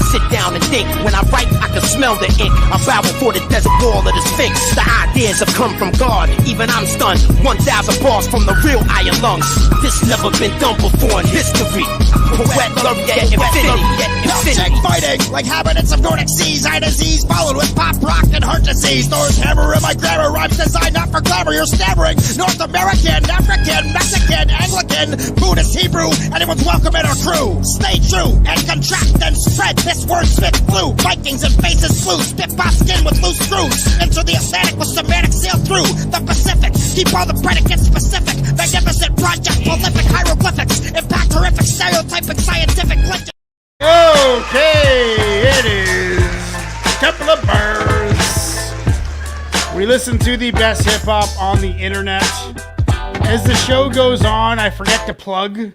sit down and think. When I write, I can smell the ink. I bow before the desert wall of the Sphinx. The ideas have come from God, even I'm stunned. 1,000 bars from the real iron lungs. This never been done before in history. Poet laureate infinity. Check fighting like habitants of Nordic seas. Eye disease followed with pop rock and heart disease. Thor's hammer in my grammar rhymes designed not for glamour. You're stammering. North American, African, Mexican, Anglican, Buddhist, Hebrew. Anyone's welcome in our crew. Stay true and contract and spread. This word spit flu. Vikings and faces flew. Spit pop skin with loose screws. Enter the Atlantic with semantic sail through the Pacific. Keep all the predicates specific. Magnificent project, prolific hieroglyphics. Impact horrific, stereotypic, scientific legend. Okay, it is Couple of Bars. We listen to the best hip hop on the internet. As the show goes on, I forget to plug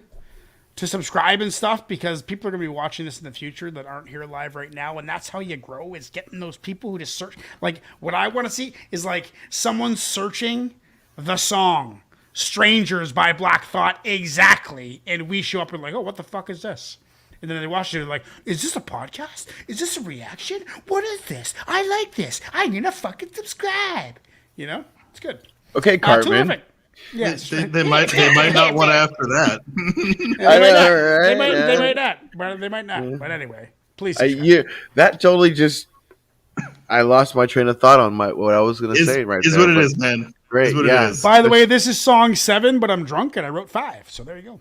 to subscribe and stuff because people are going to be watching this in the future that aren't here live right now. And that's how you grow, is getting those people who just search. Like, what I want to see is like someone searching the song Strangers by Black Thought exactly. And we show up and like, oh, what the fuck is this? And then they watch it and they're like, is this a podcast? Is this a reaction? What is this? I like this. I need to fucking subscribe. You know? It's good. Okay, Cartman. Yeah, they might not want after that. They might not. But anyway, please. That totally just. I lost my train of thought on what I was going to say right there. Is what it is, man. Great. Yeah. By the way, this is song 7, but I'm drunk and I wrote 5. So there you go.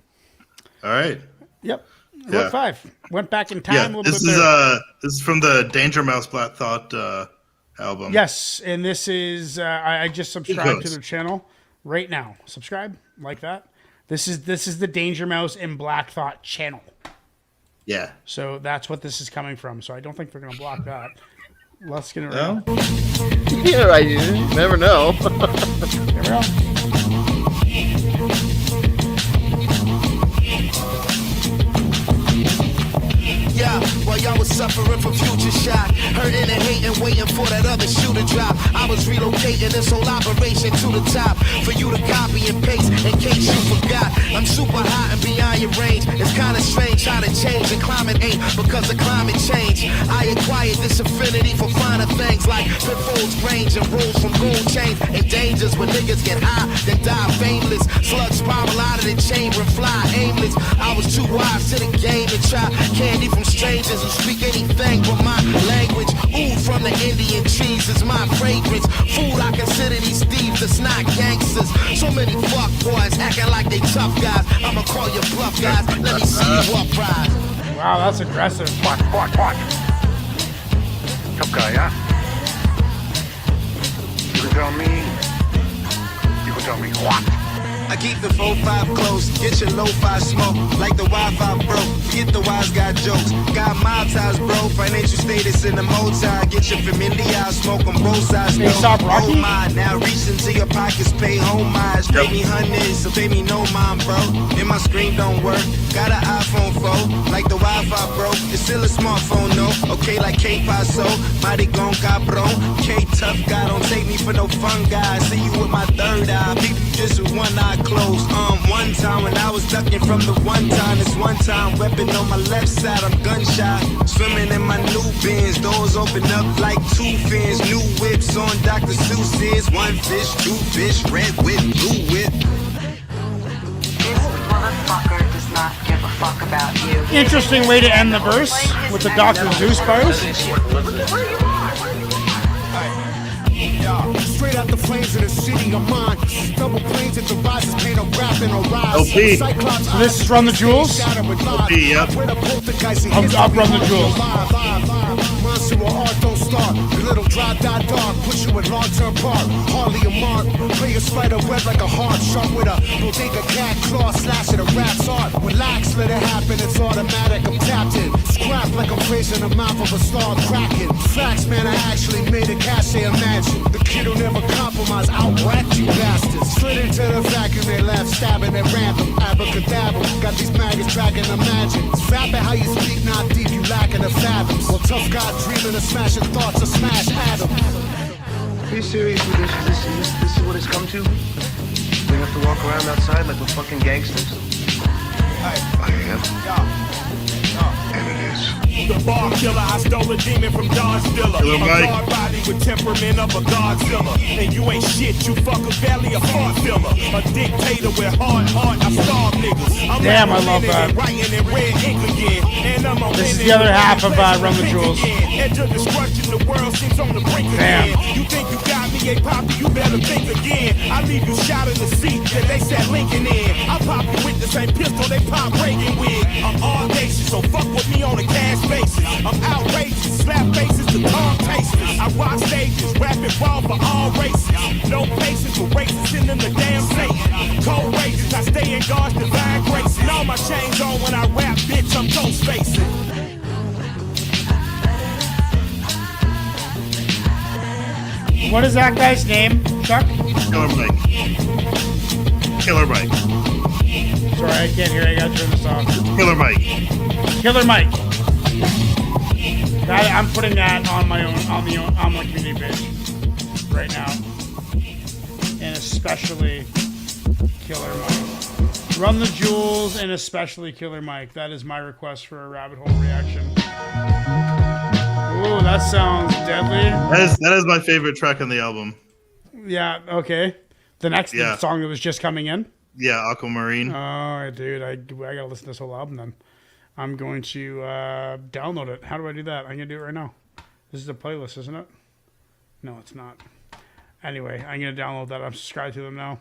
All right. Yep. Wrote 5. Went back in time a little bit. This is from the Danger Mouse Black Thought album. Yes, and this is I just subscribed to their channel right now. Subscribe like that. This is the Danger Mouse and Black Thought channel. Yeah. So that's what this is coming from. So I don't think they're gonna block that. Let's get it around. Yeah, I never know. Here we go. Yeah, while y'all was suffering from future shock, hurting and hating, waiting for that other shoe to drop. I was relocating this whole operation to the top for you to copy and paste in case you forgot. I'm super hot and beyond your range. It's kinda strange how to change and climate ain't because of climate change. I acquired this affinity for finer things like pitfalls, range, and rules from gold chains and dangers when niggas get high, then die fameless. Slugs spiral out of the chamber and fly aimless. I was too wise to the game to try candy from strangers who speak anything but my language. Ooh, from the Indian cheese is my fragrance. Food, I consider these thieves, it's not gangsters. So many fuck boys acting like they tough guys. I'ma call you bluff guys. Let me see you uprise. Wow, that's aggressive. What? Tough guy, yeah? You can tell me what? I keep the 4-5 close, get your lo-fi smoke. Like the Wi-Fi broke, forget the wise guy jokes. Got mob ties, bro, financial status in the multi. Get your familiar, smoke on both sides. Hey, stop, Rocky. Oh my, now reach into your pockets, pay homage. Pay me hundreds, so pay me no mind, bro. Then my screen don't work, got an iPhone 4. Like the Wi-Fi broke, it's still a smartphone, no. Okay, like K-Paso, mighty gon' cabron. K-Tough guy, don't take me for no fun guy. See you with my third eye, peep you just with one eye closed. One time when I was ducking from the one time, this one time weapon on my left side, I'm gunshot. Swimming in my new bins, doors open up like 2 fins. New whips on Dr. Seuss's. 1 fish, 2 fish, red whip, blue whip. This motherfucker does not give a fuck about you. Interesting way to end the verse with the Dr. Zeus bars. Straight out the flames of the city of mine. Double planes at the rises, paint a rap and a rise. LP. So this is Run the Jewels? LP, yep. I'll Run the Jewels. Monster or art don't start. The little dry dot dark, put you in long-term park. Hardly a mark. Play a spider web like a heart. Sharp with a bodega cat claw, slash at a rat's art. Relax, let it happen, it's automatic. I'm tapped in. Scrap like I'm facing the mouth of a star cracking. Facts, man, I actually made a cache, imagine. The kid who never compromise, out-whacked you bastards. Slid into the vacuum, they left, stabbing at random. Abracadabra, got these maggots tracking imagine. Vapid how you speak, not deep, you lacking the fathoms. Well, tough guy dreaming of smashing thoughts of smash atoms. Are you serious with this? This is what it's come to? We have to walk around outside like we're fucking gangsters? I am. And it is. The bar killer, I stole a demon from Dodge Dilla. Killer A Mike. guard body with temperament of a Godzilla. And you ain't shit, you fuck a belly, a fart filler. A dictator with hard heart, I starve niggas. I'm Damn, I love that. Writing in red ink again. And I'm This is the other half of Run the Jewels. Edge of destruction, the world seems on the brink Damn. again. You think you got me, hey poppy, you better think again. I leave you shot in the seat that they said Lincoln in. I pop you with the same pistol they pop Reagan with. I'm audacious, so fuck with me on a cash basis. I'm outrageous, slap faces to tongue tasters. I rock stages, rapping raw for all races. No patience for racists, send them the damn Satan. Cold rages, I stay in God's divine grace. And all my chains on when I rap, bitch, I'm ghost facing. What is that guy's name, Chuck? Killer Mike. Killer Mike. Sorry, I can't hear. I gotta turn this off. Killer Mike. Killer Mike. I'm putting that on my own, on my community page right now, and especially Killer Mike. Run the Jewels and especially Killer Mike. That is my request for a rabbit hole reaction. Ooh, that sounds deadly. That is my favorite track on the album. Yeah. Okay. The next song that was just coming in. Yeah, Aquamarine. Oh, dude, I gotta listen to this whole album then. I'm going to download it. How do I do that? I'm gonna do it right now. This is a playlist, isn't it? No, it's not. Anyway, I'm gonna download that. I'm subscribed to them now.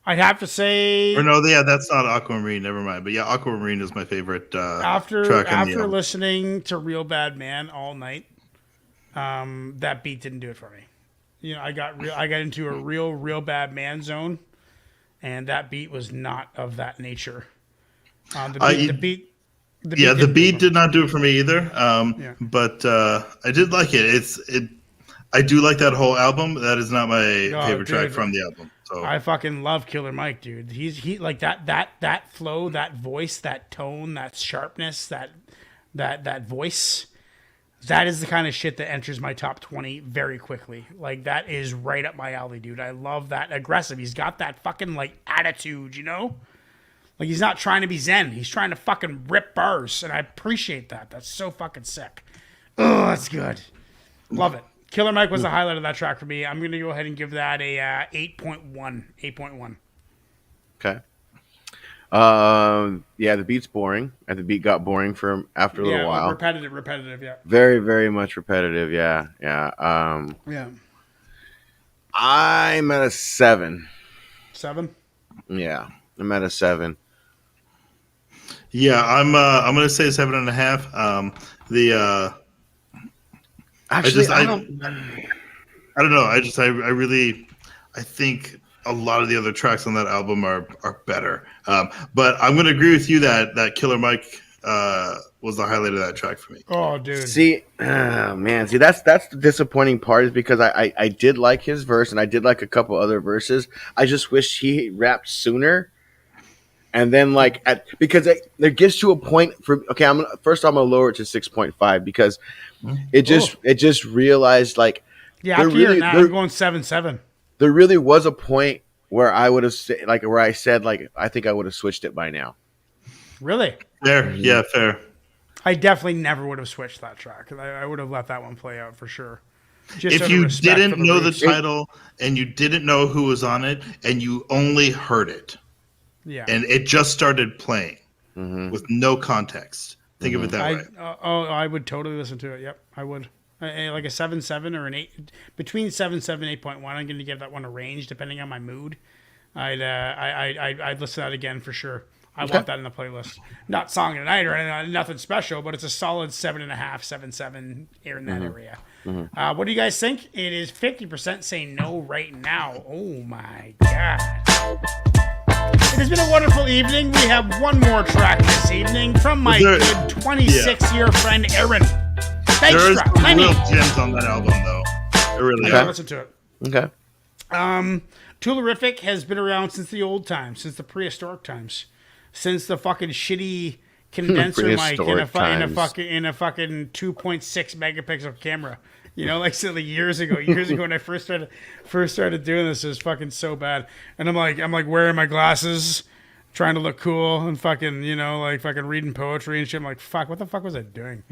I'd have to say. Or no, yeah, that's not Aquamarine. Never mind. But yeah, Aquamarine is my favorite track on the after album. listening to Real Bad Man all night, that beat didn't do it for me. You know, I got into a real bad man zone, and that beat was not of that nature. The beat did not do it for me either. But I did like it. I do like that whole album. That is not my favorite track from the album. So I fucking love Killer Mike, dude. He like that flow, that voice, that tone, that sharpness, that voice. That is the kind of shit that enters my top 20 very quickly. Like, that is right up my alley, dude. I love that aggressive. He's got that fucking, like, attitude, you know? Like, he's not trying to be zen. He's trying to fucking rip bars, and I appreciate that. That's so fucking sick. Oh, that's good. Love it. Killer Mike was the highlight of that track for me. I'm going to go ahead and give that a 8.1. 8.1. Okay. Yeah, the beat's boring. And the beat got boring for after a little while. Repetitive, yeah. Very, very much repetitive, yeah. I'm at a 7. 7? Yeah, I'm at a 7. yeah, I'm gonna say 7.5. Actually, I don't know. I think a lot of the other tracks on that album are better. But I'm going to agree with you that Killer Mike was the highlight of that track for me. Oh, dude. See, that's the disappointing part is because I did like his verse and I did like a couple other verses. I just wish he rapped sooner. And then because it gets to a point I'm gonna lower it to 6.5 because it just realized yeah, after you're now I'm going 7.7. There really was a point where I would have where I said I think I would have switched it by now. Really? Fair, yeah, fair. I definitely never would have switched that track. I would have let that one play out for sure. If you didn't know the title and you didn't know who was on it and you only heard it, yeah, and it just started playing with no context, think of it that way. I would totally listen to it. Yep, I would. Like a 7.7 or an 8, between 7.7 and 8.1. I'm going to give that one a range depending on my mood. I'd listen to that again for sure. I want that in the playlist. Not song of the night or anything, nothing special, but it's a solid 7.5, 7.7 here in that area. What do you guys think? It is 50% saying no right now. Oh my god. It has been a wonderful evening. We have one more track this evening from my good 26-year friend Aaron. Thanks, There's real gems on that album, though. I really listen to it. Okay. Toolerific has been around since the old times, since the prehistoric times, since the fucking shitty condenser mic in a fucking 2.6 megapixel camera. You know, years ago when I first started doing this, it was fucking so bad. And I'm like wearing my glasses, trying to look cool and fucking, like fucking reading poetry and shit. I'm like, fuck, what the fuck was I doing?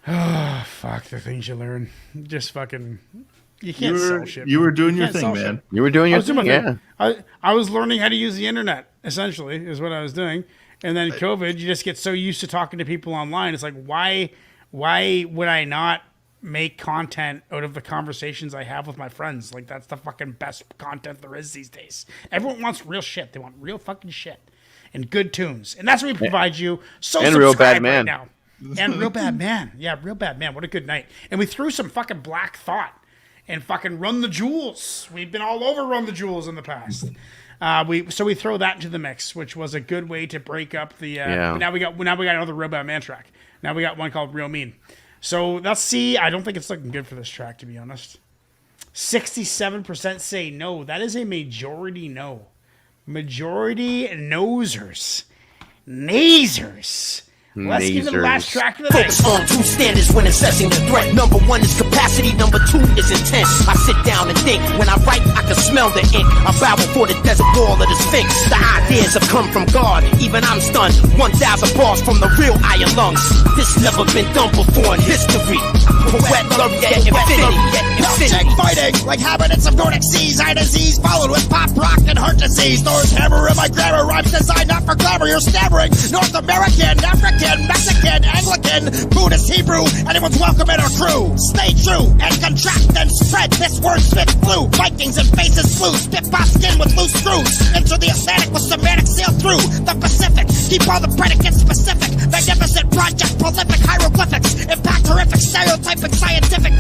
Oh, fuck, the things you learn. Just fucking, you can't sell shit. You were doing your thing, man. Shit. You were doing your thing, yeah. I was learning how to use the internet, essentially, is what I was doing. And then COVID, you just get so used to talking to people online. It's like, why would I not make content out of the conversations I have with my friends? Like, that's the fucking best content there is these days. Everyone wants real shit. They want real fucking shit and good tunes. And that's what we provide you. So and Real Bad Man. Right now. And Real Bad Man. Yeah, Real Bad Man. What a good night. And we threw some fucking Black Thought and fucking Run the Jewels. We've been all over Run the Jewels in the past. We throw that into the mix, which was a good way to break up the. But now we got another Real Bad Man track. Now we got one called Real Mean. So let's see. I don't think it's looking good for this track, to be honest. 67% say no. That is a majority no. Majority nosers. Nasers. Let's give them the last track of the night. Focus on two standards when assessing the threat. Number one is capacity, number two is intent. I sit down and think. When I write, I can smell the ink. I bow before the desert wall of the Sphinx. The ideas have come from God. Even I'm stunned. 1,000 bars from the real iron lungs. This never been done before in history. Poet laureate infinity. Check fighting like habitants of Nordic seas. Eye disease followed with pop rock and heart disease. Thor's hammer in my grammar. Rhymes designed not for glamour. You're stammering. North American, African, Mexican, Anglican, Buddhist, Hebrew. Anyone's welcome in our crew. Stay true and contract and spread. This word spit flu. Vikings and faces flew. Spit pop skin with loose screws. Into the Atlantic with semantic sail through the Pacific. Keep all the predicates specific. Magnificent project, prolific hieroglyphics. Impact horrific, stereotyping scientific.